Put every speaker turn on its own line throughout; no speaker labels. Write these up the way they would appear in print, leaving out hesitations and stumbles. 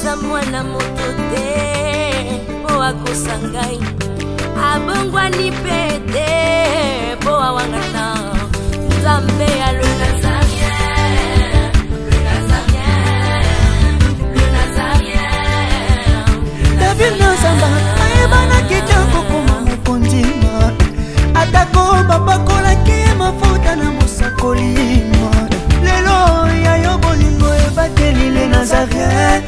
naza mwana moto te po akosa ngai abongwani pe te po awangana Nzambe ya le Nazarien, le Nazarien, le Nazarien.
David Nazamba ayebana kitoko koma mokondima atako bapakolaki mafuta na mosakolima lelo yayo bolingo ebateli le Nazarien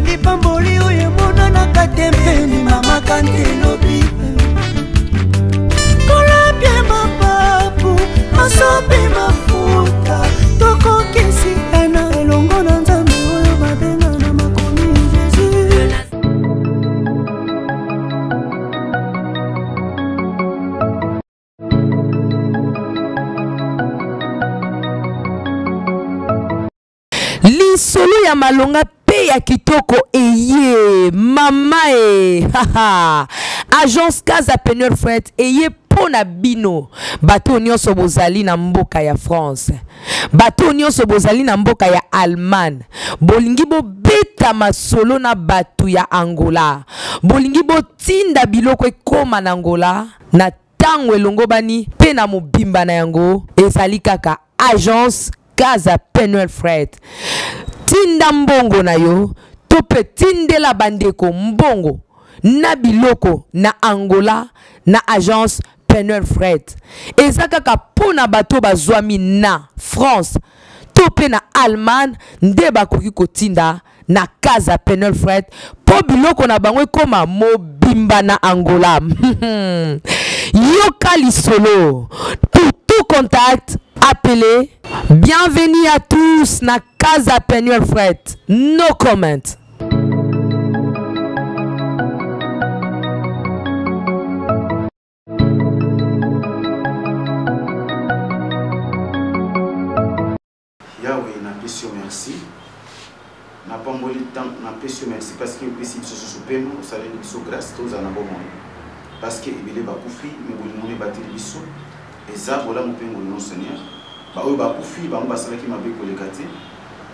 lipamboli oyo emonanaka te mpeni mama kantelobi kolapie mapapu masopi mafuta tokokisi ena elongo na Nzambe oyo babenga na makomi Jésus.
Lisolo ya malonga pe ya kitoko eye mama haha agence Casa Penel Fred eye pona bino bato nyonso bozali na mboka ya France bato nyonso bozali na mboka ya Allemagne bolingi bo beta masolo na bato ya Angola bolingi bo tinda biloko ekoma na Angola na tango elongo bani pe na mobimba na yango ezali kaka agence Casa Penel Fred tinda mbongo na yo tope tindela bandeko mbongo na biloko na Angola na agence Penel Fred ezaka kapona bato bazwami na France tope na Allemagne nde bakoki kotinda na Casa Penel Fred po biloko na bango koma mobimba na Angola yoka lisolo pour tout contact appelez. Bienvenue à tous na Casa Penel Fred. No comment.
Yahweh na pesi merci. Na pamboli temps na pesi merci parce que pesi biso sopemo osali biso grâce toza na bomoi. Parce que ibele bakufi me bolimone bateli biso eza bola mopengo no Seigneur. Ba oyo bakufi bango basalaki mabe kolekate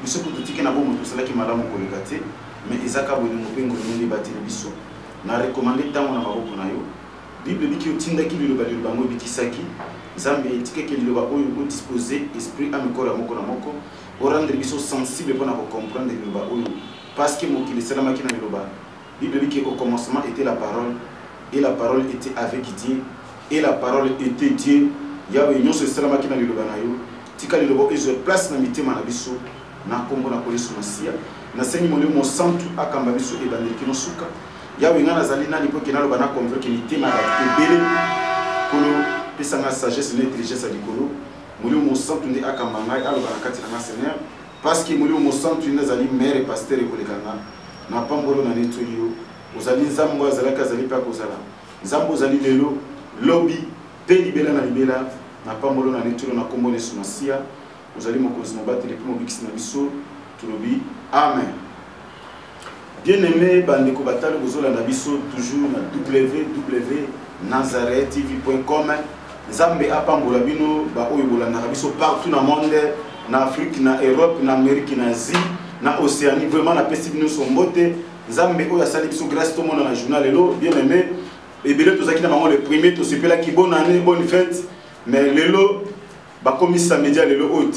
biso kututike na bomo tosalaki malamu kolekate mais ezaka boli mopengo no bateli biso na recommander tango na maboko na yo Bible biki otindaki liloba liloba bango bitisaki Nzambe etikeke liloba oyo ko disposer esprit ame corps moko na moko o rendre biso sensible pour na comprendre liloba oyo parce que mokili salamaki na liloba Bible biki au commencement était la parole et la parole était avec Dieu et la parole était Dieu. Yahweh nyonso salamaki na liloba na yo tika liloba ezo place na mitema na biso na kombo na koleso masia na sengi molimo mo santu akamba biso e bandiki no suka Yahweh ngana zali nani po kenalo bana convaincre mitema na ebele kolo pesa na sagesse na intelligence likolo molimo mo santu ndi akamba ngai alo bana kati na Seigneur parce que molimo mo santu ndi zali maire pasteur e kolekana na pambolo na netolio ozali nzambo azalaka zali pa kozala nzambo zali lelo lobby pe libela na libela na pambolo na netolo na kombo nesu masia ozali mokonzi mobate le primo bikisi na biso tulobi amen. Bien aimé bandeko batalo bozola na biso toujours na www.nazaretv.com nzambe apambola bino ba oyo bolanda biso partout na monde na Afrique na Europe na Amérique na Asie na Océanie vraiment na pesi bino sombote nzambe oyo asali biso grâce to mona na journal lelo bien aimé. Et bien, tout ça qui n'a pas le premier, tout ce qui est bonne année, bonne fête. Mais le lot, comme ça média, le lot, où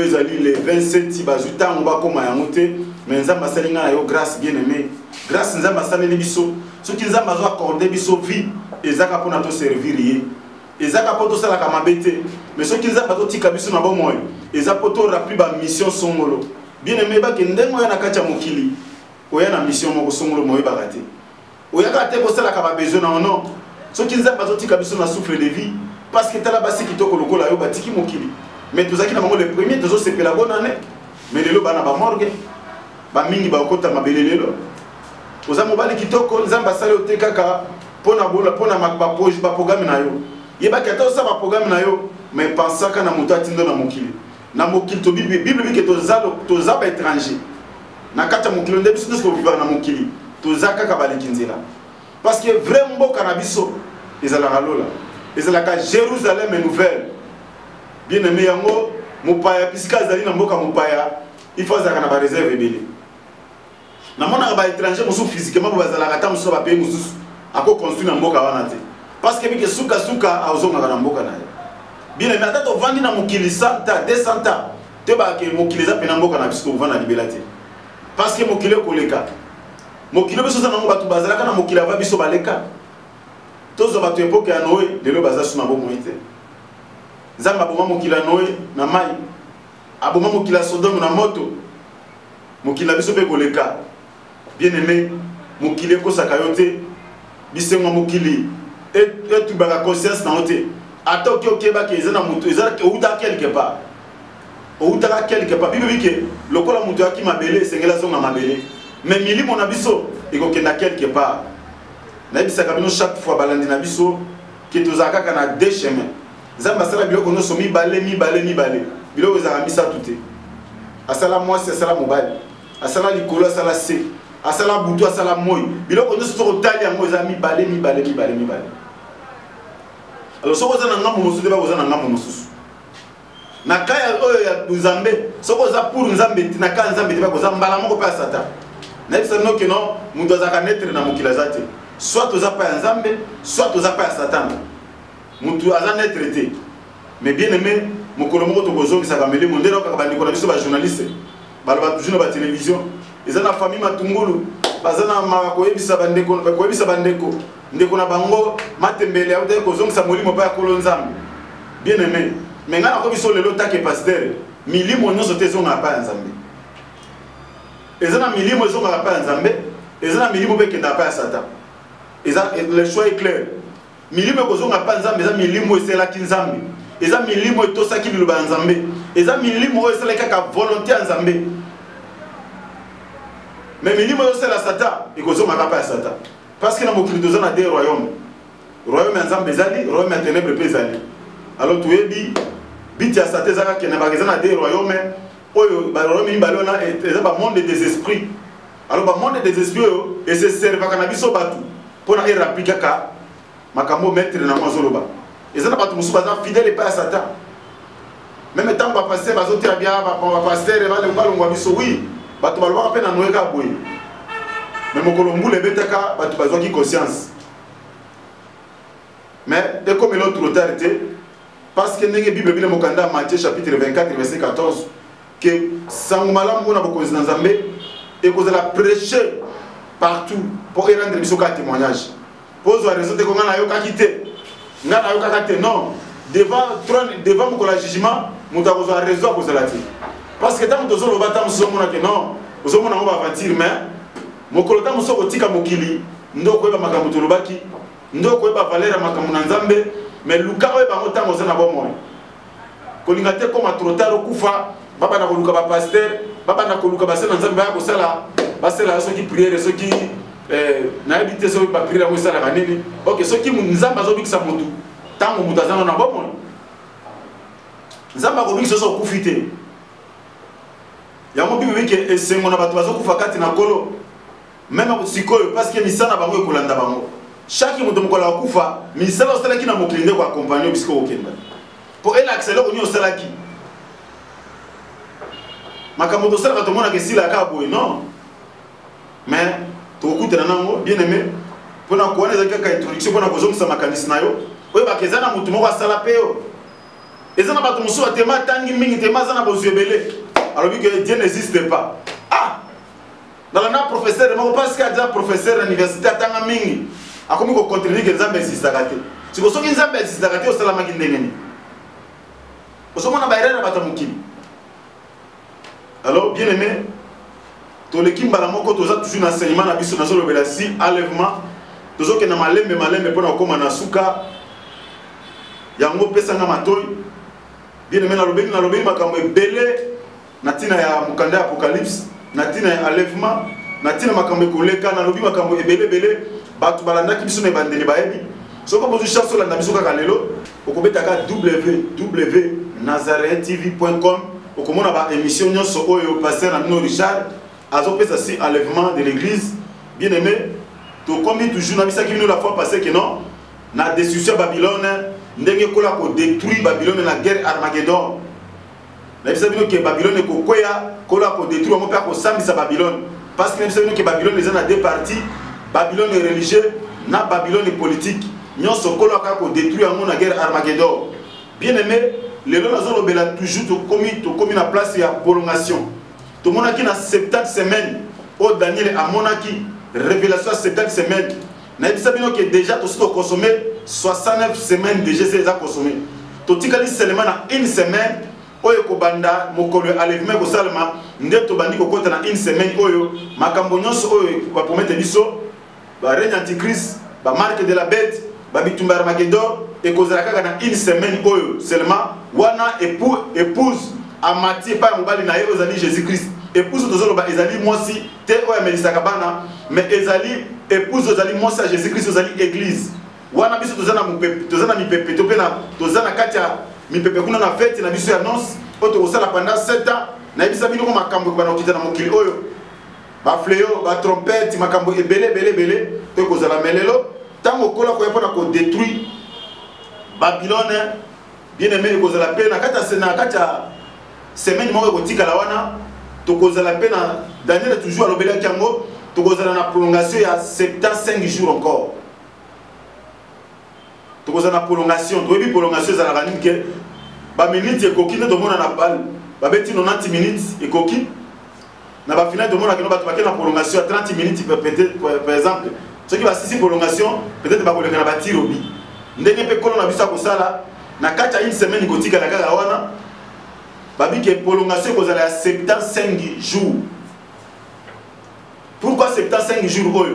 ils allaient les 27, bazuta, on va comme à monter. Mais nous avons passé grâce bien aimé. Grâce, nous avons passé les bisous. Ceux qui nous ont accordé bisous vie, ils ont pour nous servir. Ils ont pour tout ça la camabete. Mais ceux qui nous ont pas tout tika bisous na bon moyen, ils ont pour tout rappeler ba mission songolo. Bien aimé, ba kendengo ya na kacha mokili. Oya na mission moko songolo moyo barate. Oyaka te ko sala ka ba besoin na non so ki nza bazoti ka biso na souffle de vie parce que tala basi kitoko lokola yo batiki mokili mais tozaki na bango le premier tozo sepela bonne année mais lelo bana ba morgue ba mingi ba kota mabele lelo oza mobali kitoko nzamba sala oteka ka pona bola pona makba projet ba programme na yo yeba ka to sa ba programme na yo mais pensaka na muto atindo na mokili to bible bike to za ba étranger na kata mokili nde biso ko vivre na mokili tozaka kabalikinzela parce que vraiment cannabis ezalaka lola ezalaka Jérusalem nouvelle bien aimé yango mopaya pisika azali na mboka mopaya il faut azalaka na ba réserve ebele na mona ba étranger musu physiquement bo bazala kata musu ba pays musu ako construire na mboka wana te parce que bike suka azonga na mboka na ye bien mais ata to vandi na mokili 100 ta 200 ta te ba ke mokili za pena mboka na biso vanda libela te parce que mokili koleka mokili biso za nango batu bazala kana mokili ava biso baleka tozo batu époque ya Noé lelo baza suna bo moite Zamba aboma mokili ya Noé na mai aboma mokili ya Sodome na moto mokili na biso pe koleka bien aimé mokili ekosaka yo te bisengo mokili etubaka conscience na yo te ata oki okebaki eza na moto eza outa quelque part outaka quelque part bibi bike lokola moto yaki mabele esengela zonga mabele mais milimo na biso ekokenda quelque part nayebisaka bino chaque fois balandi na biso ke tozala kaka na deux chemins Zamba asala biloko nyonso mibale biloko ezalaka misatu te asala mwasi asala mobali asala likolo asala se asala butu asala moi biloko nyonso tokotali yango eza mibale alors soko oza na ngambo mosusu te bakoza na ngambo mosusu na kaya oyo ya nzambe soko oza pour nzambe te na kaya nzambe te bakoza mbala moko mpe ya satan nayebisa bino ke non moto azalaka netre na mokili aza te soit toza pa ya nzambe soit toza pa ya satan mutu aza netre te mais bien aimé mokolo moko tokozongisaka melemo nde nakaka bandeko na biso bajournaliste baloba toujours na batelevizio eza na famille matungulu baza na koyebisa bandeko ndeko na bango matembele autaki kozongisa molimo mpe ya kolo nzambe bien aimé mais ngai nako biso lelo take paster milimo nyonso te ezongaka pa ya nzambe eza na milimo ezongaka pa ya nzambe eza na milimo mpe ekendaka pa ya satan eza le choix est clair milimo ekozonga pa nzambe eza milimo eselaki nzambe eza milimo etosaki liloba ya nzambe eza milimo oyo esalaki kaka volonté ya nzambe mais milimo ezosala satan ekozongaka pa ya satan parce que na mokili toza na deux royaume royaume ya nzambe ezali royaume ya ténèbre mpe ezali alors toyebi biti ya satan ezaka kende baka eza na deux royaume oyo baroyaume mibale wana eza bamonde des esprits alors bamonde des esprits oyo eseservaka na biso bato mpona erapi kaka makambo maître na mwa zoloba eza na bato mosusu baza fidèle epai ya satan meme ntango bapaster bazotela bia bapaster balongwa biso wi bato balobaka mpe na Noé kaka boye mais mokolo mbula ebetaka bato bazwaki conscience mais ekomi elo trop tard te parce que ndenge bible bile mokanda ya Matthieu chapitre 24 verset 14 ke sango malamu na bokonzi na nzambe ekozala prêcher partout pour erendre biso ka témoignage pose raison te ko ngana yokaki te ngana yokaka te non devant mokolo ya jugement moto akozwa raison akozala te parce que ntango tozoloba ntango mosusu omona ke non ozomona ngo baaventure mais mokolo ntango mosusu okotika mokili nde okoyeba makambo tolobaki nde okoyeba valeur ya makambo na nzambe mais luka oyo bango ntango oza na bomoi kolinga te koma trop tard okufa babanda koluka bapaster babanda koluka base na nzambe baya kosala basala soki priere soki nayebi te soki bapriere yango esalaka nini ok soki nzambe azobikisa motu ntango moto aza na bomoi nzambe akobikisa so okufi te yango bible bike esengo na bato bazokufa kati na kolo meme sikoyo parce que misala bango ekolanda bango chaque moto mokolo akufa misala osalaki na mokili nde koakompagne bisika okenda mpo elakisa eloko nini osalaki makambo tosalaka tomonaka esilaka boye non mais tokokutana nango bien aimé mpona kowana ezali kaka introduction mpona kozongisa makanisi na yo oyebaka eza na motu moko asala mpe yo eza na bato mosusu atema atangi mingi tema aza na bozwi ebele alobi ke Dieu n'existe pas ah nala na professeur moko parce que aza professeur na université atanga mingi akomi kocontredire ke nzambe existaka te siko soki nzambe existaka te osalamaki ndenge nini osomona baerere na bato ya mokili alors bien aimé toleki mbala moko toza toujours na enseignement na biso nazolobela si enlèvement tozokenda malembe mpona kokóma na suka yango pesanga matoi bien aimé nalobeli makambo ebele na ntina ya mokanda ya apocalypse na ntina ya enlèvement na ntina makambo ekoleka nalobi makambo ebele bato balandaki biso na ebandeli bayebi soki bozwi chance olanda biso kaka lelo okobetaka www.nazaretv.com okomona baémission nyonso oyo paster na bino Richard azopesa si enlèvement de l'église bien aimé tokomi toujours nabisaki bino la fois passée que non na destruction ya Babylone ndenge kola kodétruire Babylone na guerre Armageddon nabisa bino ke Babylone ekokweya kola kodétruire yango mpe akosambisa Babylone parce que nous savons que Babylone est dans deux parties, Babylone est religieux, na Babylone est politique. Nous sommes détruire la guerre Armageddon. Bien aimé, les gens ont toujours commis la place et la prolongation. Tout le monde qui a 70 semaines, au Daniel a monaki, révélation à 70 semaines. Nous avons que déjà tout consommé 69 semaines déjà c'est consommé. Tout le seulement une semaine, oyo kobanda mokolo alevement ko salma ndeto bandi ko kota na une semaine oyo makambo nyonso oyo ba promettre biso ba règne antichrist ba marque de la bête ba bitumba Armageddon et kozala kaka na une semaine oyo seulement wana épouse amati pa mobali na ye ozali Jésus-Christ épouse tozolo ba ezali mosi te oyo melisaka bana mais ezali épouse ozali mosi à Jésus-Christ ozali église wana biso tozana mipepe to pe na tozana katia mi pepe kuna na fête na biso annonce auto kosala pendant 7 ans na bisa bino makambo bana okita na mokili oyo ba fléau ba trompette makambo ebele to kozala melelo tango kola ko yapona ko détruire Babylone bien aimé kozala pe na kata semaine moko ko tikala wana to kozala pe na Daniel toujours alobela kiango to kozala na prolongation ya 75 jours encore. Tu as une prolongation, tu as une prolongation, tu as une minute et coquille, tu as une balle, tu as 90 minutes et coquille. Dans la finale, tu as une prolongation à 30 minutes, par exemple. Ce qui va 6 prolongation, peut-être que tu vas bâtir au bi. Tu as une semaine, tu as une prolongation qui est 75 jours. Pourquoi 75 jours?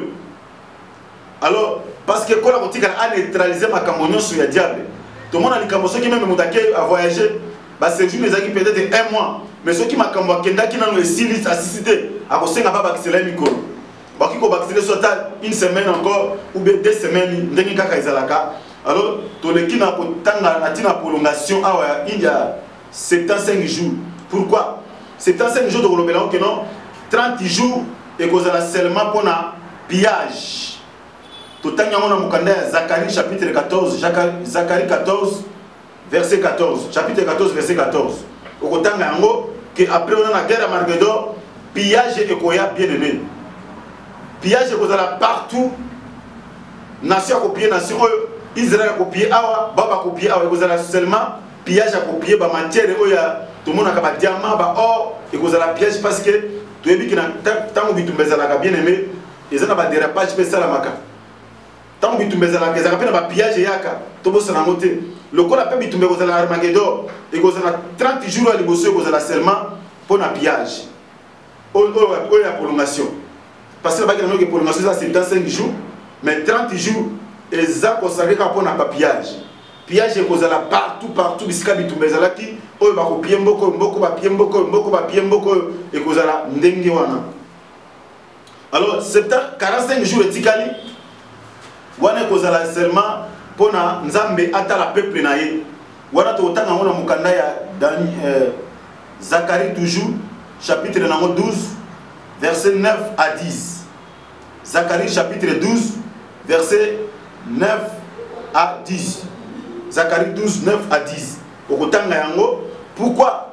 Alors, parce que quand on a neutralisé ma camouflage sur le diable, tout le monde a dit que même à voyager, c'est juste peut-être 1 mois. Mais ceux qui m'ont dit qu'ils ont 6 listes à citer, à cause de pas vacciné le micro. Parce qu'ils ont vacciné sur une semaine encore ou 2 semaines, alors, tout le qui a une prolongation, il y a 75 jours. Pourquoi 75 jours de Rolobélan que non 30 jours et qu'on a seulement pour un pillage. Tout le monde a Zacharie chapitre 14, Zacharie 14, verset 14. Chapitre 14, verset 14. Au côté que après on a la guerre à Armageddon, pillage et koya bien aimé. Pillage est partout. Nation a copié nation, Israël a copié Awa, Baba a copié Awa, et seulement pillage a copié ba matière et tout le monde a diamant, or, et piège parce que tu es bien tant que tu me bien aimé, ils ont un dérapage spécial à Maka. Tant que tu me un pillage et yaka, tu bosses en monter. Le corps a pas bitumé aux Armageddon et qu'on a 30 jours à l'ébosser qu'on a seulement pour un pillage. Ou la prolongation. Parce que la prolongation c'est 75 jours, mais 30 jours, et ça consacré pour un pillage. Pillage est qu'on a partout, bisika bitumé zalaki, ou ba copier beaucoup, et qu'on a ndengi wana. Alors, 45 jours et tikali. Wana kozala seulement pona nzambe atala peuple na ye wana to tanga ngona mukanda ya Zacharie toujours chapitre 12 verset 9 à 10. Zacharie chapitre 12 verset 9 à 10. Zacharie 12 9 à 10. Okotanga yango pourquoi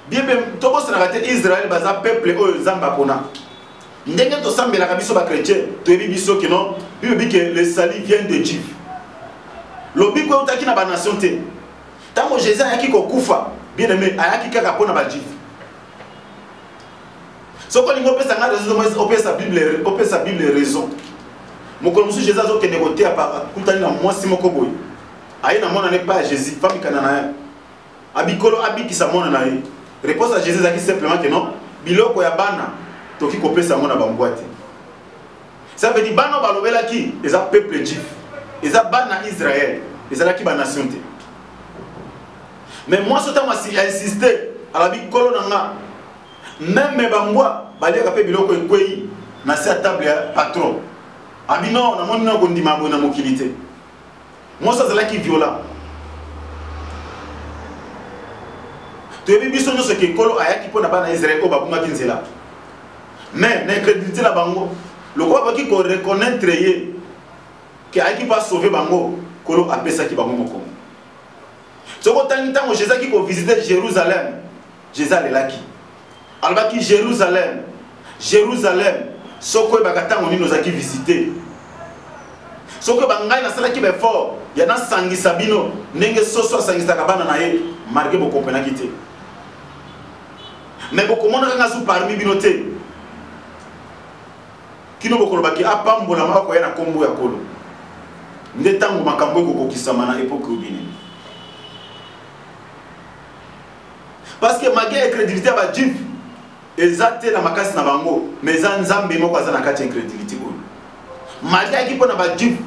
bien to bossa na Israël baza peuple oyo nzamba pona. Ndenge to sambela ka biso ba chrétien to ebi biso que non Bible dit que le salut vient de Dieu. Lobi ko utaki na ba nation te. Tango Jésus ayaki ko kufa, bien aimé, ayaki kaka pona ba Dieu. So ko lingo pesa ngala raison opesa Bible raison. Mokolo musu Jésus azo kende kote apa kutani na mwasi moko boy. Aye na mona ne pas Jésus, fami kana na ya. Abikolo abiki sa mona na ye. Réponse à Jésus aki simplement que non, biloko ya bana toki ko pesa mona ba mbwate. Ça veut dire bano balobela ki les peuple juif les bana Israël les qui ba nation te. Mais moi ce temps si insister à la bikolo nanga même bambwa balia ka pe biloko ekwei na sa table ya patron abino na moni na kondima bona mokilité. Moi ça c'est qui violent. Tu es biso no ce que kolo ayaki pona bana Israël o babunga kinzela. Mais l'incrédulité la bango le quoi qui reconnaître que qui pas sauver bango kolo apesa ki bango moko. Soko tangi Jésus qui ko visiter Jérusalem, Jésus est là qui. Alba qui Jérusalem Jérusalem soko bakata ngoni nozaki visiter soko bangai na sala ki be fort ya na sangisa bino ndenge soso sangisa kabana na ye marqué boko pena kité mais boko mona kanga su parmi bino te kino boko lobaki apambola mako ya na kombo ya kolo nde tango makambo ko kisama na époque obini parce que malgré crédibilité ba juif ezate na makasi na bango mais za nzambe moko aza na kati incrédulité oyo malgré ki pona ba juif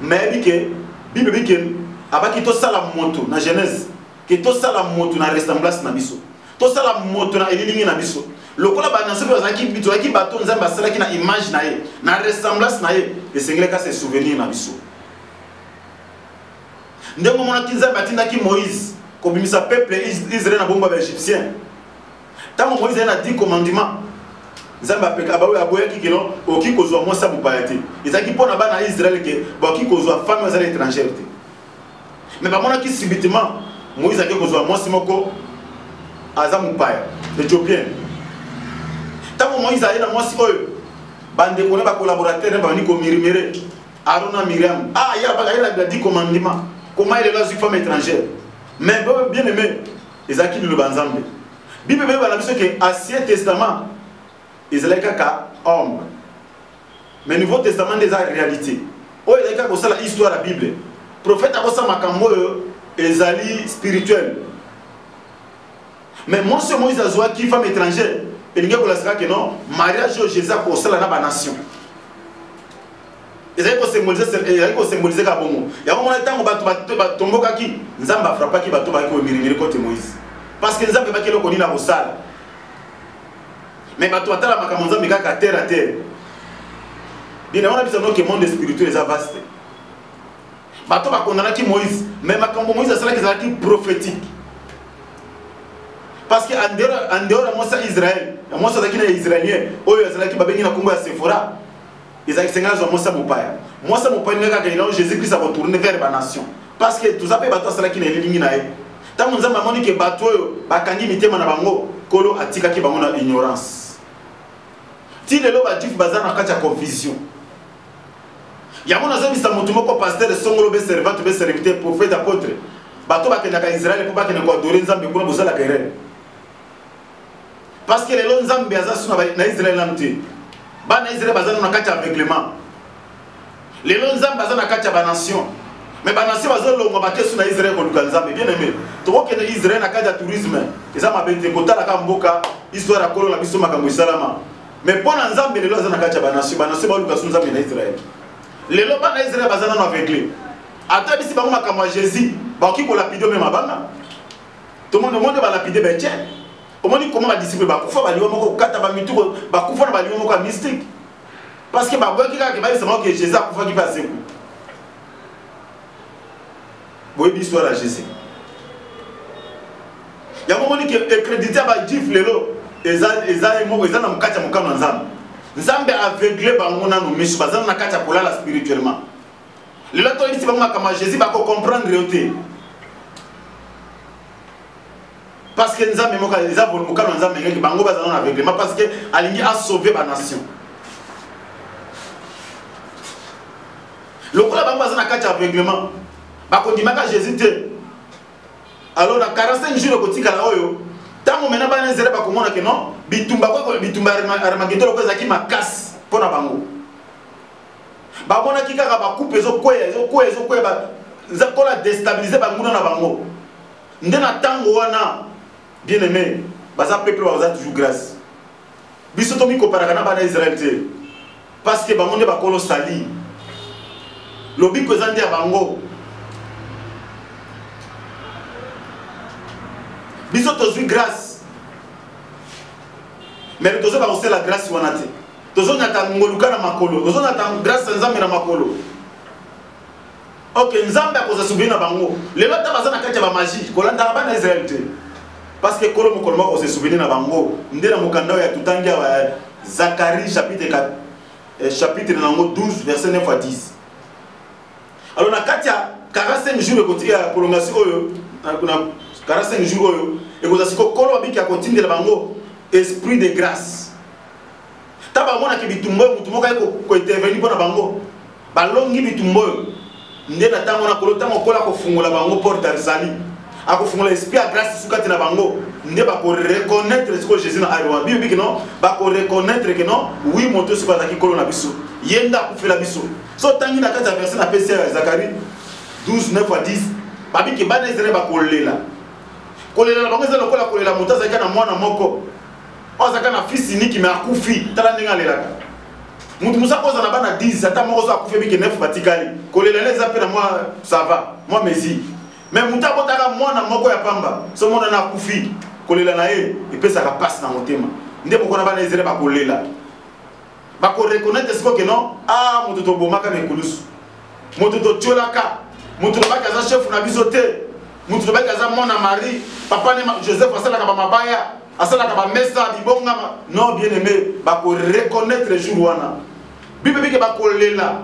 mais bike bible bike abaki to sala moto na Genèse que to sala moto na ressemblance na biso to sala moto na elilingi na biso lokola ba nation bazaki bito aki bato nzambe asala ki na image na ye na ressemblance na ye esengele ka se souvenir na biso ndenge mona kinza batinda ki Moïse ko bimisa peuple Israël na bomba ba égyptien tant Moïse a 10 commandements nzambe apeka ba aboya ki kino oki kozwa mosa mupayate ezaki pona bana Israël ke ba oki kozwa femme za l'étranger mais ba mona ki subitement Moïse a ki kozwa mosi moko aza mupaya éthiopien tant Moïse a na mosi oyo bande ko ba collaborateur ba ni ko mirimere Arona Miriam ya ba il a 10 commandements comment il est là sur femme étrangère mais bien aimé ezaki le banzambe Bible va la mission que Ancien Testament Israël kaka homme mais Nouveau Testament des réalité o Israël kaka ça la histoire la Bible prophète a ça makambo ezali spirituel mais moi ce Moïse azwa qui femme étrangère et linga ko la sera que non mariage au Jésus ko ça na ba nation Israël ko symboliser ka bongo ya mo na tango ba tomboka ki nzamba frappa ki bato ba ko mirimiri côté Moïse parce que nzambe bakelo koni na bosala mais bato atala makambo nzambe kaka terre à terre bien on a besoin que monde spirituel est vaste bato bakondana ki Moïse mais makambo Moïse asala ki prophétique parce que en dehors moi ça Israël moi ça qui est israélien oyo asala ki babengi na kombo ya Sephora ils senga zo moi ça mopaya ngaka ina Jésus Christ a retourné vers la nation parce que tout ça peut bato asala ki na elingi na ye tango nzambe amoni ke bato oyo bakangi mitema na bango kolo atikaki bango na ignorance ti lelo bajuif baza na kati ya confusion yango nazobisa motu moko pasteur songolo be servante be serviteur prophète apôtre bato bakendaka Israël po bakende koadore nzambe kuna bozalaka erreur parce que lelo nzambe aza suna na Israël namte bana Israël baza na kati ya aveuglement lelo nzambe aza na kati ya banation mais banasi bazolonga bakesu na Israël koluka nzambe bien aimé tokoke na Israël na kati ya tourisme eza mabete kotala ka mboka histoire ya kolo na biso makambo isalama mais pona nzambe lelo aza na kati ya banasi baluka su nzambe na Israël lelo bana Israël baza na aveugle ata bisi bango makambo ya Jésus bakoki kolapide même abanga tout le monde ba lapide betche omoni comment ba disciple bakufa baliwa moko kata ba mitu bakufa na baliwa moko mystique parce que baboki kaka ba bisa moko Jésus akufa ki passe ku boy l'histoire à Jésus ya momoni ke crédité ba juif lelo eza na mukata mukama nzambe aveugle bango na no misu bazana na kata kolala spirituellement lelo to ici bango kama Jésus ba ko comprendre yote parce que nzambe moka eza bon mukama nzambe ngeki bango bazana na aveuglement parce que alingi a sauver ba nation lokola bango bazana kata aveuglement bakondimaka Jésus te alors na 45 jours kotikala oyo tango mena bana Israël bakomona ke non bitumba Armageddon ko ezaki makasi pona bango bamona kikaka bakupe ezokwea zakola déstabiliser banguna na bango nde na tango wana bien aimé baza peuple baza toujours grâce biso to mikoparaka na bana Israël te parce que bango nde bakolo sali lobi ko ezandi ya bango biso tozwi grâce mais tozo ba aussi la grâce wana te tozo nyata ngoluka na makolo tozo nyata grâce nzambe na makolo ok nzambe akoza souvenir na bango lelo ta bazana kati ba magie kolanda bana Israël te parce que kolo mokolo moko se souvenir na bango ndena mokanda ya tutangia wa Zacharie chapitre 4 chapitre nango 12 verset 9 à 10 alors na kati ya 45 jours ko tia prolongation oyo na 45 jours oyo et vous avez kolo abiki a continuer bango esprit de grâce taba mona ki bitumbo mutumo ka ko intervenir pona bango balongi bitumbo nde na tango na kolota mokola ko fungola bango porte arzali ako fungola esprit à grâce sukati na bango nde ba ko reconnaître ce que Jésus na arwa bibi que non ba ko reconnaître que non oui moto se bazaki kolo na biso yenda ku fela biso so tangi na kata verset na PC Zacharie 12 9 à 10 babi ke bana Israël ba kolela kolela bango za lokola kolela moto azaka na mwana moko ozaka na fils unique mais akufi tala ndinga lelaka mutu musa koza na bana 10 ata moko so akufi bike 9 batikali kolela leza pe na moi ça va moi mesi mais muta botaka mwana moko ya pamba so mona na akufi kolela na ye epesa ka passe na motema nde boko na bana Israël ba kolela ba ko reconnaître ce que non ah mutu to bomaka na ekulusu mutu to tolaka mutu to baka za chef na bisote mutu to baka za mwana Marie papa ne Joseph asala ka ba mabaya asala ka ba mesa bibonga non bien aimé ba ko reconnaître le jour wana bibe bike ba ko lela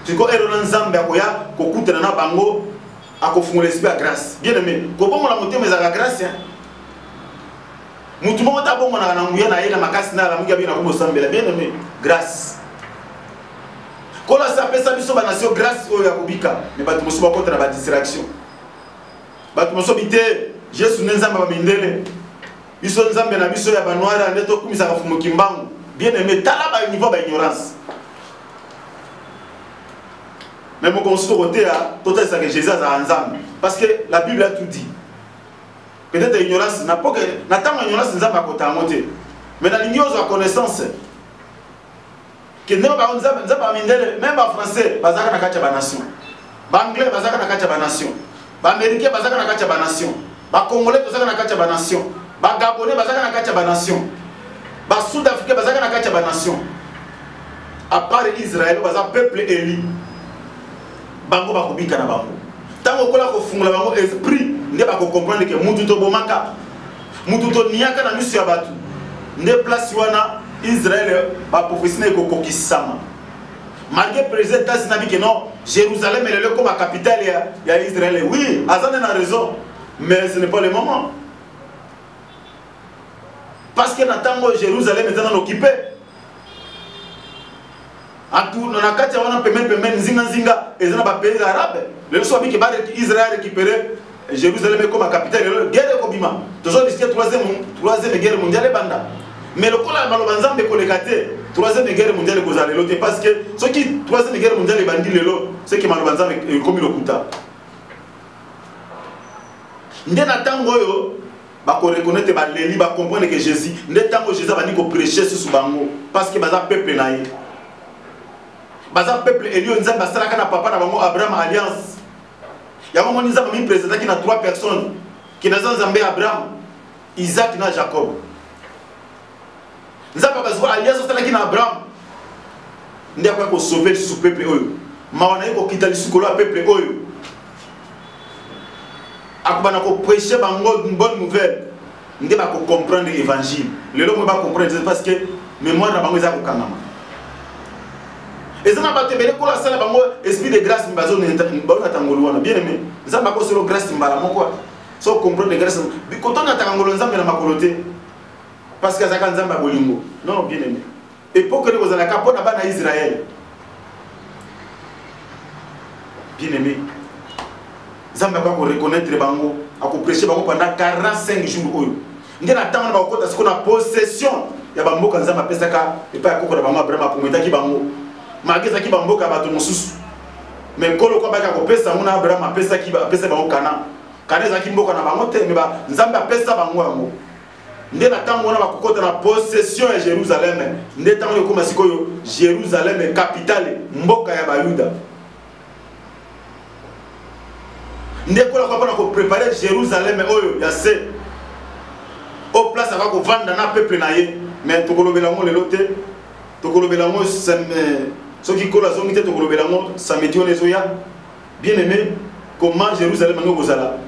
tiko erona nzambe akoya ko kutana na bango akofungula esprit à grâce bien aimé ko bongo la motema za grâce mutu mo ta bongo na nguya na yena makasi na la mungi abina ko mosambela bien aimé grâce kola sa pesa biso ba nation grâce o ya kubika mais ba tumoso ba contre ba distraction ba tumoso bité Jésus nzamba ba mindele biso nzambe na biso ya banwara ndeto kumisa ka fumu kimbangu bien aimé tala ba niveau ba ignorance mais mon consultant côté à total ça que Jésus a nzambe parce que la Bible a tout dit peut-être ignorance n'a pas que n'attend ignorance nzamba ko ta monter mais dans l'ignorance la connaissance que ne ba nzamba mindele même en français bazaka na kacha ba nation ba anglais bazaka na kacha ba nation ba américain bazaka na kacha ba nation ba congolais bazaka na kacha ba nation ba gabonais bazaka na kacha ba nation ba sud-africain bazaka na kacha ba nation à part Israël baza peuple élu bango ba kubika na bango tango kola ko fungula bango esprit nde ba ko comprendre que mutu to bomaka mutu to niaka na misu ya batu nde place wana Israël ba professionnel ko kokisama malgré président Tasinabi que non Jérusalem est le comme la capitale ya Israël oui azane na raison mais ce n'est pas le moment parce que natango Jérusalem est en occupé à tout dans la carte on a pemene nzinga ezana ba pays arabe le so bi que ba Israël récupérer Jérusalem comme la capitale guerre ko bima toujours risquer troisième guerre mondiale banda mais le kola maloba nzambe ko lekate troisième guerre mondiale ko zalelo te parce que ce qui troisième guerre mondiale bandi lelo c'est que maloba nzambe comme le kuta nde na tango yo ba ko reconnaître ba leli ba comprendre que Jésus nde tango Jésus ba ni ko prêcher sur bango parce que baza peuple na ye baza peuple élu nzambe asalaka na papa na bango Abraham alliance ya mo nzambe mi présenter qui na 3 personnes qui na nzambe Abraham Isaac na Jacob nzambe bazwa alliance asalaki na Abraham nde akwa ko sauver ce peuple oyo mawana ko kitali sukolo a peuple oyo akubana ko prêcher bango une bonne nouvelle nde ba ko comprendre l'évangile lelo mo ba comprendre parce que mémoire na bango za ko kangama ezana ba tebele ko la sala bango esprit de grâce mbazo na tangolo wana bien aimé nzamba ko selo grâce mbala moko so comprendre grâce bi ko tona tangolo nzambe na makolote parce que azaka nzamba bolingo non bien aimé époque de kozala ka pona bana Israël bien aimé nzamba ko reconnaître bango ako prêcher bango pendant 45 jours oyo ngena tango ba ko ta siko na possession ya bamboka nzamba pesaka epa ko na bango Abraham apometa ki bango mageza ki bamboka bato mosusu mais kolo ko baka ko pesa mona Abraham apesa ki apesa bango kana kaneza ki mboka na bango te mais ba nzamba apesa bango yango nde na tango wana bakokota na possession ya Jérusalem nde tango yo koma sikoyo Jérusalem capitale mboka ya bayuda nde kola ko bana ko préparer Jérusalem oyo ya se au place ava ko vanda na peuple na ye mais tokolobela ngo lelo te tokolobela ngo soki kola zongi te tokolobela ngo samedi on ezoya bien aimé comment Jérusalem ngo kozala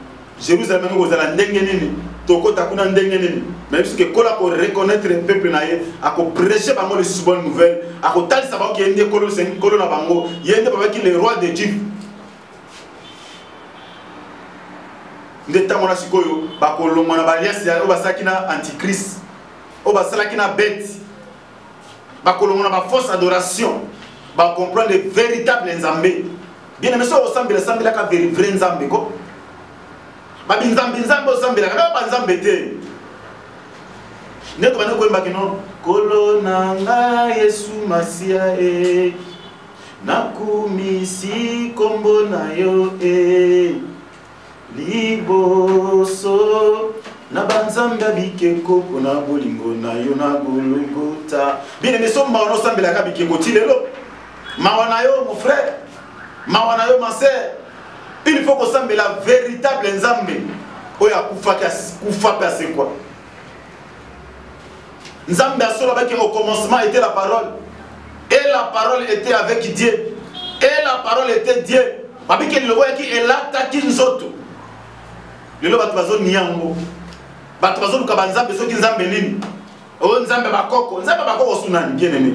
Jérusalem ngo kozala ndenge nini tokota kuna ndenge nini même si que kola ko reconnaître le peuple na ye ako prêcher bango les bonnes nouvelles ako talisa bango ki ende kolo sen kolo na bango yende babaki le roi de Dieu nde tango na sikoyo bakolongwa na baliasi ya basaki na antichrist o basalaki na bête bakolongo na ba fausse adoration ba comprendre les véritables nzambe bien aimé so osambela sambela ka vrai nzambe ko ba binzambe nzambe osambela ka ba nzambe te neto bana ko mbaki no kolona nga Yesu Masia nakumisi kombo na yo liboso na banzambe bikeko pona bolingo na yo na Golgotha. Bien aimé so mawana osambela ka bikeko ti lelo mawana yo mon frère mawana yo ma sœur, il faut qu'on semble la véritable nzambe oya kufa c'est quoi nzambe asolo baki au commencement était la parole et la parole était avec Dieu et la parole était Dieu babiki le voya ki elata ki nzoto lelo batu bazo niango batu bazo luka nzambe soki nzambe nini o nzambe bakoko sunani bien aimé.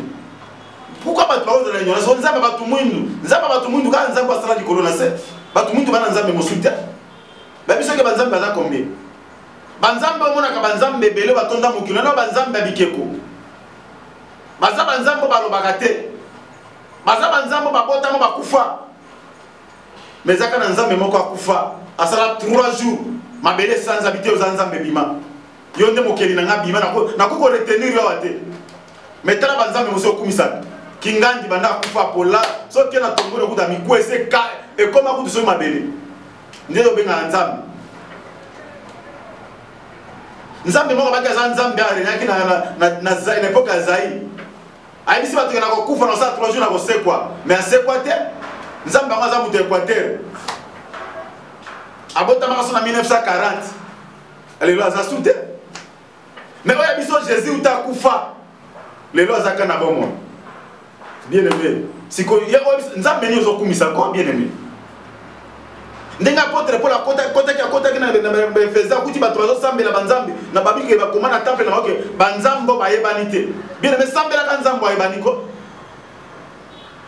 Pourquoi pas parler de la ignorance? On nzamba batu mwindu ka nzamba asala likolo na se batu mwindu bana nzambe mosuta ba biso ke banzambe baza combien banzambe omona ka banzambe bele batonda mokilo na banzambe bikeko baza banzambe balobaka te baza banzambe babota mo bakufa mais aka na nzambe moko akufa asala 3 jours mabele sans habiter aux nzambe bima yonde mokeli na ngabima na ko retenir yo ate mais tala banzambe moso kumisa Kingandi banda kufa pola so kena tongolo kuda mikwese ka e koma kudu so mabele ndeyo benga nzambe nzambe moko baka nzambe ari na za époque zai ai bisi batu na kufa na sa 3 jours na ko sekwa mais asekwa te nzambe amaza mutu Équateur abota maka so na 1940 lelo aza sute mais oya biso Jésus uta kufa lelo azaka na bomo. Bien aimé, si qu'on y a nzambe ni ozokumisa ko bien aimé. Ndenga apôtre pour la kota ki na feza kuti ba 300 sambela banzambe na babiki ba komana temple na oke banzambo ba yebanite. Bien aimé sambela ka nzambo ba yebaniko.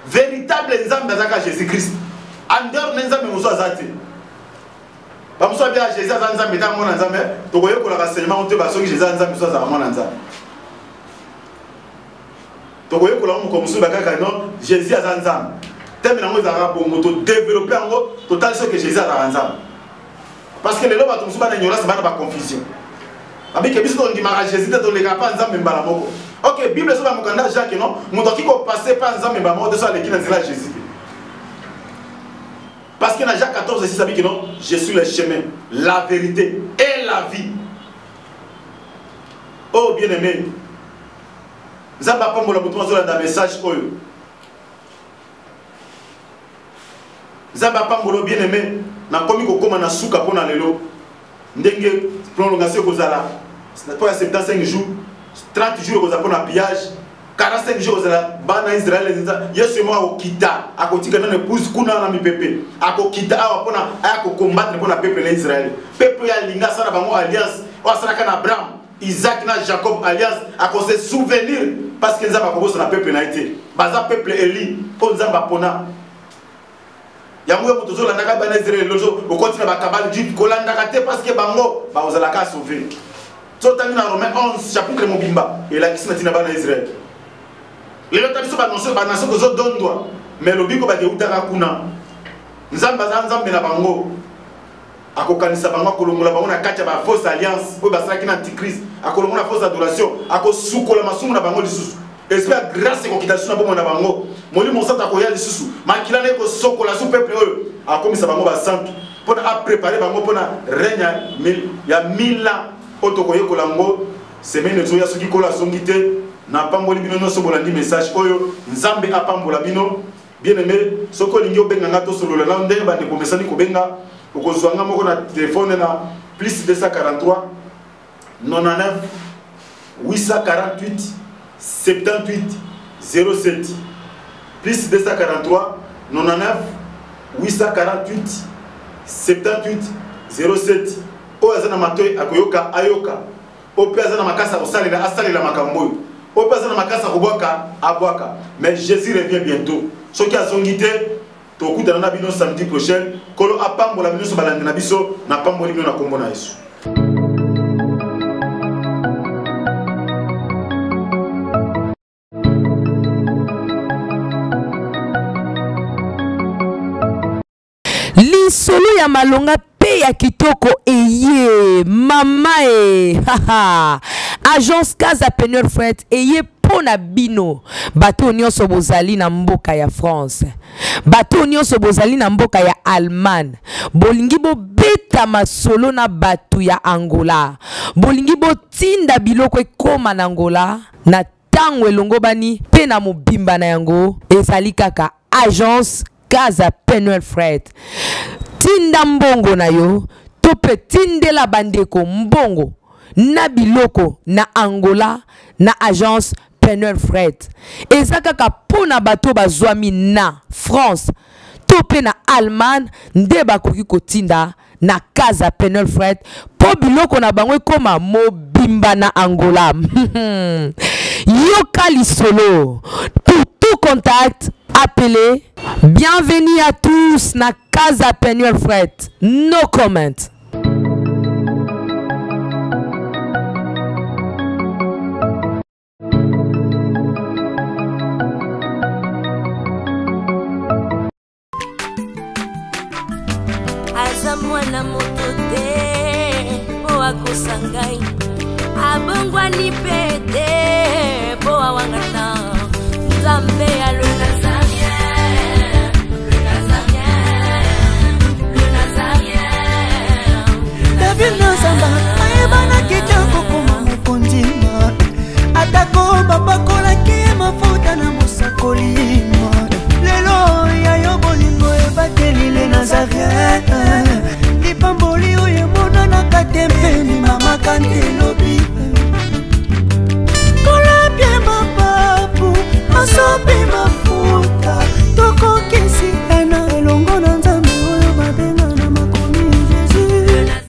Véritable nzambe azaka Jésus Christ. Andeur nzambe muso azati. Ba muso bia Jésus azan nzambe ta mona nzambe to koye ko la renseignement on te ba soki Jésus nzambe muso azama mona nzambe. Donc, Jésus a zanzam. Tellement nous avons développé en gros total ce que Jésus a zanzam. Parce que les lois sont pas d'ignorance, c'est pas confusion. Avec que bisous on dit mariage Jésus dans les capas nzam mbala moko. OK, Bible sur mukanda Jacques non, mon doki ko passer pas nzam mbala moko de ça les qui dans Jésus. Parce que dans Jacques 14 ici ça dit que non, je suis le chemin, la vérité et la vie. Oh bien-aimé, Zamba pambola mutu mazola na message oyo. Zamba pambola bien aimé na komi ko koma na suka pona lelo. Ndenge prolongation kozala. C'est pas 75 jours, 30 jours kozala pona pillage, 45 jours kozala bana Israël yesu mo okita akotika na épouse kuna na mipepe. Akokita awa pona ayako combattre pona peuple na Israël. Peuple ya linga sana bango alliance, wasana kana Abraham, Isaac na Jacob alliance à cause souvenir parce que nzamba ko na peuple na été baza peuple Eli ko nzamba pona ya mwe mutozo la ndaka bana Israël lozo o continue ba kabal dit ko la ndaka te parce que bango ba ozala ka sauver so tangi na Romains 11 chapitre mobimba et la kisina tina bana Israël le lota biso ba nation ko zo dondwa mais lobiko ba de utaka kuna nzamba nzambe na bango akokanisa bango kolongola bango na kati ya ba fausse alliance oyo basalaki na antichrist akolongola fausse adoration akosukola masumu na bango lisusu espère grâce ekokita lisusu na bomoi na bango molimo mosantu akoya lisusu makila na ekosokola su peuple oyo akomisa bango basantu mpona aprépare bango mpona règne ya 1000 ans oyo tokoyekola yango semaine ezoya soki kolo azongi te na pamboli bino nyonso bolandi message oyo nzambe apambola bino bien aimé soki olingi obenganga tosolola na ndenge bandeko mesani kobenga okozwanga moko na téléphone na plus 243 99 848 78 07 plus 243 99 848 78 07 oyo aza na matoi akoyoka ayoka oyo mpe aza na makasi akosalela asalela makambo oyo oyo mpe aza na makasi akobwaka abwaka mais Jésus revient bientôt soki azongi te tokutana na bino samedi prochain kolo apambola bino so balandi na biso na pamboli bino na kombo na Yesu.
lisolo ya malonga pe ya kitoko eye mama haha agence Casa Peneur Fred eye pona bino bato nyonso bozali na mboka ya France bato nyonso bozali na mboka ya Allemagne bolingi bobeta masolo na bato ya Angola bolingi botinda biloko ekoma na Angola na tango elongo bani pe na mobimba na yango ezali kaka agence Casa Peneur Fred tinda mbongo na yo to pe tindela bandeko mbongo na biloko na Angola na agence Peneur Fred ezaka kaka pona bato bazwami na France to pe na Allemagne nde bakoki kotinda na Casa Peneur Fred po biloko na bango ekoma mobimba na Angola yoka lisolo pour tout contact appelez. Bienvenue à tous na Casa Peneur Fred. No comment.